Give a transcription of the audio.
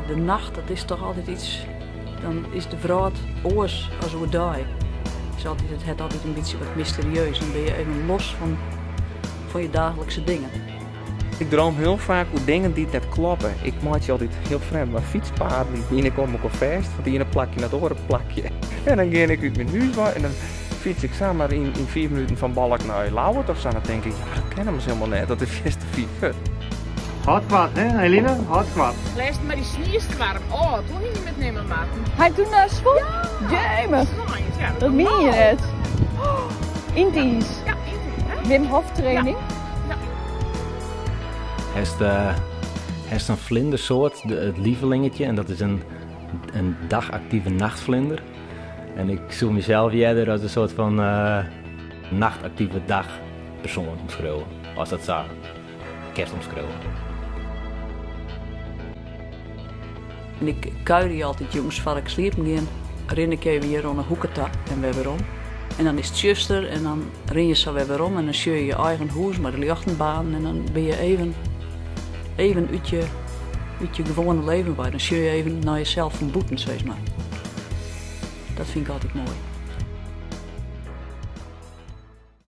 de nacht, dat is toch altijd iets. Dan is de vrouw oors als we die. Het heeft altijd een beetje wat mysterieus. Dan ben je even los van je dagelijkse dingen. Ik droom heel vaak over dingen die net kloppen. Ik maak je altijd heel vreemd, maar fietspaarden die binnenkomen ook vast. Van die ene plakje naar het andere plakje. En dan ga ik uit mijn huis en dan fiets ik samen in 4 minuten van Balk naar Lauwert of zo. Dan denk ik, ja, dat kennen we helemaal net. Dat is vast te fietsen. Hard kwad, hè, Eline? Hard kwad. Leest maar die snierstkwarm. Oh, toen ging je metnemen, Maarten. Hij toen naar school? Ja! Jemig! Ja, Dat meen je net. Oh, Indisch. Ja, Indisch. Wim Hof training. Ja. Hij is een vlindersoort, het lievelingetje. En dat is een dagactieve nachtvlinder. En ik zoek mezelf eerder als een soort van nachtactieve dagpersoon omschreeuwen. Als dat zou kerst omschreeuwen. En ik kuier altijd jongens waar ik sliep gaan. Ren ik even hier rond een hoekentak en weer weer om. En dan is het juster en dan ren je zo weer om en dan sjeur je je eigen huis met de lichtenbaan en dan ben je even uit je gewone leven bij. Dan sjeur je even naar jezelf van boeten, zeg maar. Dat vind ik altijd mooi.